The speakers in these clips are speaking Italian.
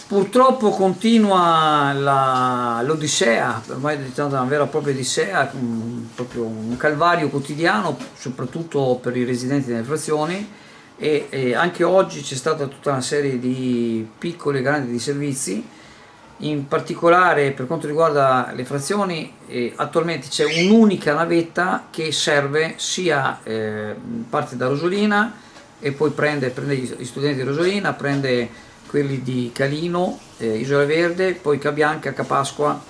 Purtroppo continua l'odissea, ormai è diventata una vera e propria odissea, proprio un calvario quotidiano, soprattutto per i residenti delle frazioni, e anche oggi c'è stata tutta una serie di piccoli e grandi disservizi. In particolare per quanto riguarda le frazioni, attualmente c'è un'unica navetta che serve sia parte da Rosolina e poi prende gli studenti di Rosolina, prende quelli di Calino, Isola Verde, poi Cabianca, Capasqua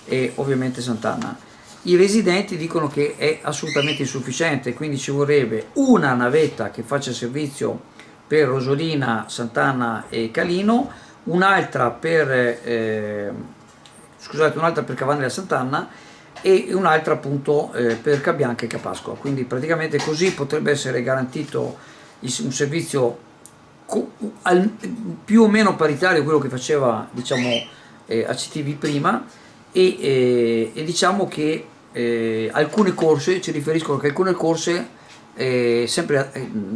e ovviamente Sant'Anna. I residenti dicono che è assolutamente insufficiente, quindi ci vorrebbe una navetta che faccia servizio per Rosolina, Sant'Anna e Calino, un'altra per Cavanne della Sant'Anna e un'altra appunto per Cabianca e Capasqua. Quindi praticamente così potrebbe essere garantito un servizio più o meno paritario a quello che faceva, diciamo, ACTV prima, e diciamo che alcune corse, ci riferiscono che alcune corse sempre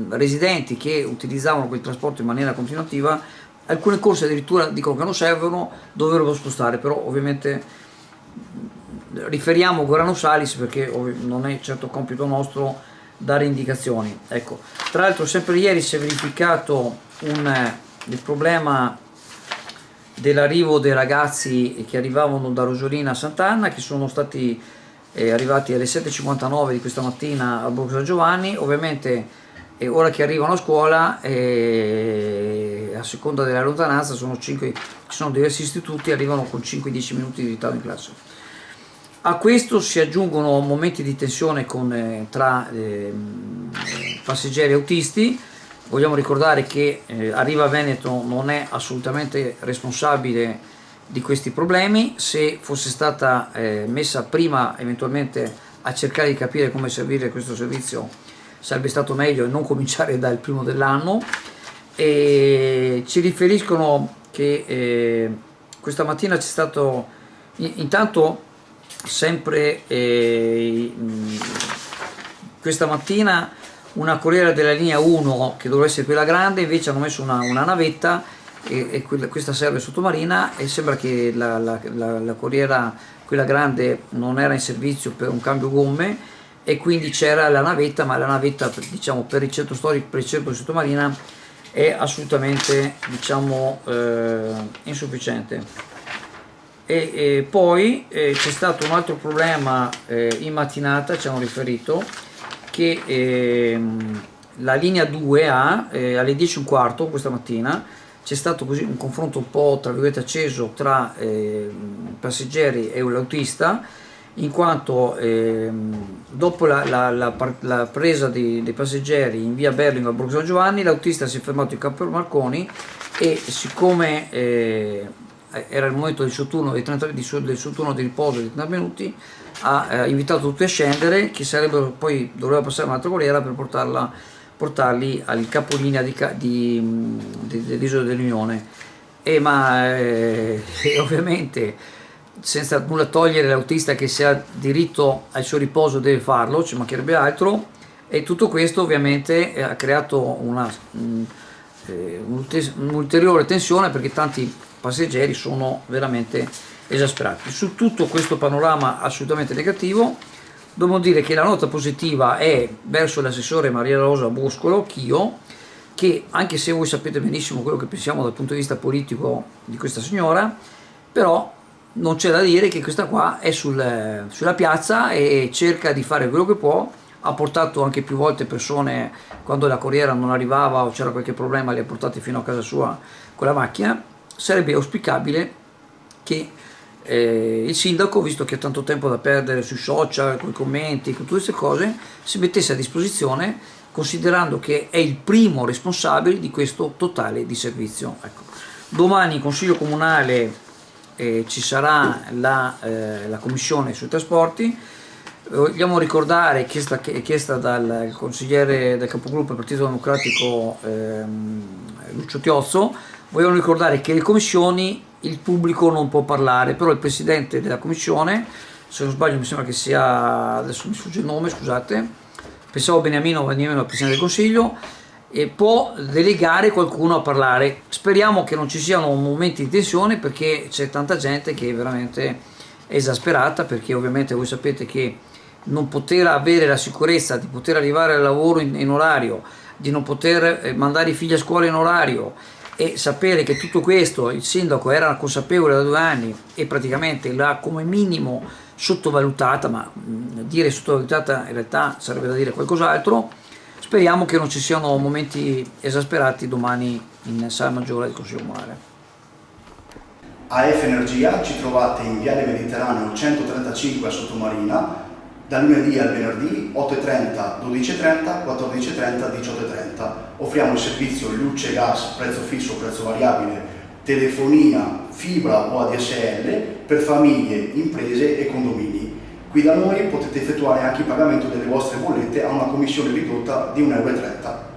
residenti che utilizzavano quel trasporto in maniera continuativa, alcune corse addirittura dicono che non servono, dovrebbero spostare, però ovviamente riferiamo Gorano Salis perché non è certo compito nostro dare indicazioni. Ecco, tra l'altro sempre ieri si è verificato il problema dell'arrivo dei ragazzi che arrivavano da Rosolina a Sant'Anna, che sono stati arrivati alle 7:59 di questa mattina a Borgo San Giovanni. Ovviamente ora che arrivano a scuola, a seconda della lontananza, ci sono diversi istituti, arrivano con 5-10 minuti di ritardo in classe. A questo si aggiungono momenti di tensione tra passeggeri e autisti. Vogliamo ricordare che Arriva Veneto non è assolutamente responsabile di questi problemi. Se fosse stata messa prima eventualmente a cercare di capire come servire questo servizio, sarebbe stato meglio e non cominciare dal primo dell'anno. E ci riferiscono che questa mattina c'è stato intanto sempre questa mattina una corriera della linea 1 che dovrebbe essere quella grande, invece hanno messo una navetta e questa serve sottomarina, e sembra che la corriera, quella grande, non era in servizio per un cambio gomme e quindi c'era la navetta, ma la navetta, diciamo, per il centro storico, per il centro di sottomarina è assolutamente, diciamo, insufficiente. E poi c'è stato un altro problema in mattinata, ci hanno riferito che la linea 2A alle 10:15 questa mattina c'è stato così un confronto un po' tra virgolette acceso tra passeggeri e l'autista, in quanto dopo la presa dei passeggeri in via Berlingo a Borgo San Giovanni, l'autista si è fermato in Campo Marconi e siccome era il momento del suo turno del suo turno di riposo di 30 minuti, ha invitato tutti a scendere, che doveva passare un'altra corriera per portarli al capolinea dell'Isola dell'Unione. Ma ovviamente, senza nulla togliere l'autista che se ha diritto al suo riposo deve farlo, ci mancherebbe altro, e tutto questo ovviamente ha creato un'ulteriore tensione perché tanti passeggeri sono veramente esasperati. Su tutto questo panorama assolutamente negativo dobbiamo dire che la nota positiva è verso l'assessore Maria Rosa Boscolo Chio, che anche se voi sapete benissimo quello che pensiamo dal punto di vista politico di questa signora, però non c'è da dire che questa qua è sulla piazza e cerca di fare quello che può. Ha portato anche più volte persone, quando la corriera non arrivava o c'era qualche problema, le ha portate fino a casa sua con la macchina. Sarebbe auspicabile che il sindaco, visto che ha tanto tempo da perdere sui social, con i commenti, con tutte queste cose, si mettesse a disposizione, considerando che è il primo responsabile di questo totale disservizio. Ecco. Domani in Consiglio Comunale ci sarà la commissione sui trasporti. Vogliamo ricordare, chiesta dal consigliere del capogruppo del Partito Democratico Lucio Tiozzo, vogliamo ricordare che le commissioni il pubblico non può parlare, però il presidente della commissione, se non sbaglio mi sembra che sia, adesso mi sfugge il nome, scusate, pensavo Beniamino, il presidente del Consiglio, può delegare qualcuno a parlare. Speriamo che non ci siano momenti di tensione, perché c'è tanta gente che è veramente esasperata, perché ovviamente voi sapete che non poter avere la sicurezza di poter arrivare al lavoro in orario, di non poter mandare i figli a scuola in orario, e sapere che tutto questo il sindaco era consapevole da 2 anni e praticamente l'ha come minimo sottovalutata, ma dire sottovalutata in realtà sarebbe da dire qualcos'altro. Speriamo che non ci siano momenti esasperati domani in sala maggiore del Consiglio Comunale. AF Energia ci trovate in Viale Mediterraneo 135 a Sottomarina, dal lunedì al venerdì 8.30, 12.30, 14.30, 18.30. Offriamo il servizio luce, gas, prezzo fisso, prezzo variabile, telefonia, fibra o ADSL per famiglie, imprese e condomini. Qui da noi potete effettuare anche il pagamento delle vostre bollette a una commissione ridotta di 1,30 €.